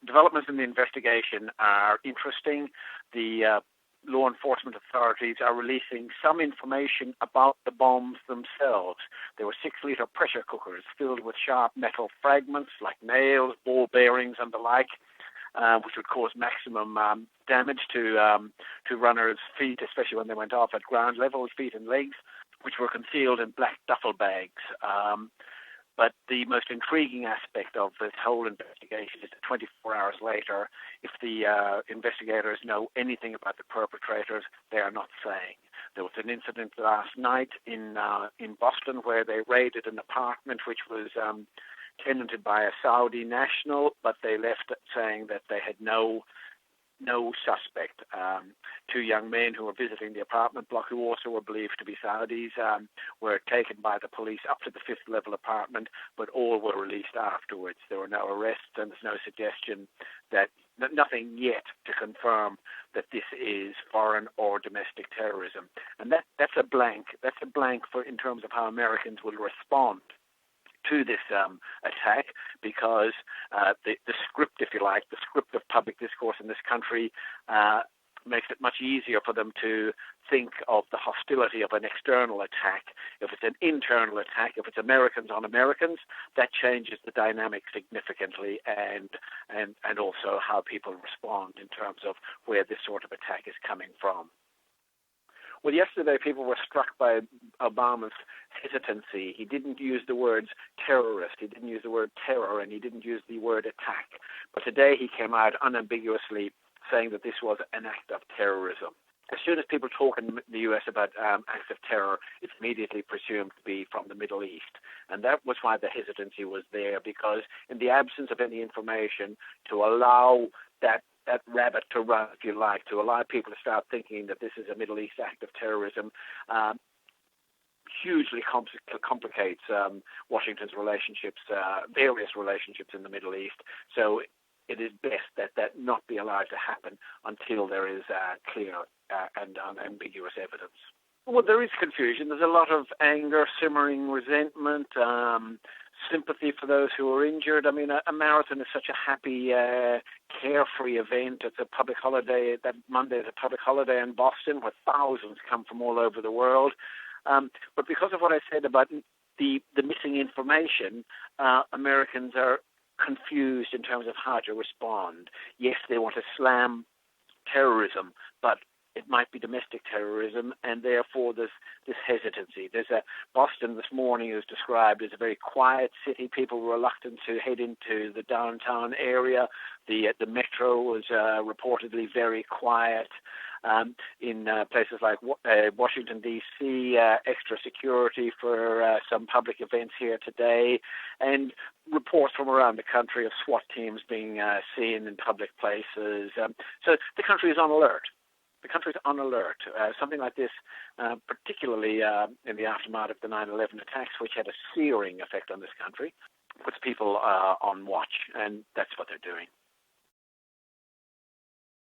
developments in the investigation are interesting. The law enforcement authorities are releasing some information about the bombs themselves. There were 6-liter pressure cookers filled with sharp metal fragments like nails, ball bearings, and the like, which would cause maximum damage to runners' feet, especially when they went off at ground level, feet and legs, which were concealed in black duffel bags. But the most intriguing aspect of this whole investigation is that 24 hours later, if the investigators know anything about the perpetrators, they are not saying. There was an incident last night in Boston where they raided an apartment which was tenanted by a Saudi national, but they left it saying that they had no suspect. 2 young men who were visiting the apartment block, who also were believed to be Saudis, were taken by the police up to the 5th level apartment, but all were released afterwards. There were no arrests, and there's no suggestion that nothing yet to confirm that this is foreign or domestic terrorism. And that's a blank. That's a blank for in terms of how Americans will respond to this attack, because the script, if you like, the script of public discourse in this country makes it much easier for them to think of the hostility of an external attack. If it's an internal attack, if it's Americans on Americans, that changes the dynamic significantly, and also how people respond in terms of where this sort of attack is coming from. Well, yesterday people were struck by Obama's hesitancy. He didn't use the words terrorist, he didn't use the word terror, and he didn't use the word attack. But today he came out unambiguously saying that this was an act of terrorism. As soon as people talk in the U.S. about acts of terror, it's immediately presumed to be from the Middle East. And that was why the hesitancy was there, because in the absence of any information, to allow that rabbit to run, if you like, to allow people to start thinking that this is a Middle East act of terrorism, hugely complicates Washington's relationships, various relationships in the Middle East. So it is best that that not be allowed to happen until there is clear and unambiguous evidence. Well, there is confusion. There's a lot of anger, simmering resentment, sympathy for those who are injured. I mean, a marathon is such a happy, carefree event. It's a public holiday. That Monday is a public holiday in Boston, where thousands come from all over the world. But because of what I said about the missing information, Americans are confused in terms of how to respond. Yes, they want to slam terrorism, but it might be domestic terrorism, and therefore there's this hesitancy. Boston this morning is described as a very quiet city. People were reluctant to head into the downtown area. The metro was reportedly very quiet. In places like Washington, D.C., extra security for some public events here today, and reports from around the country of SWAT teams being seen in public places. So the country is on alert. The country is on alert. Something like this, particularly in the aftermath of the 9/11 attacks, which had a searing effect on this country, puts people on watch, and that's what they're doing.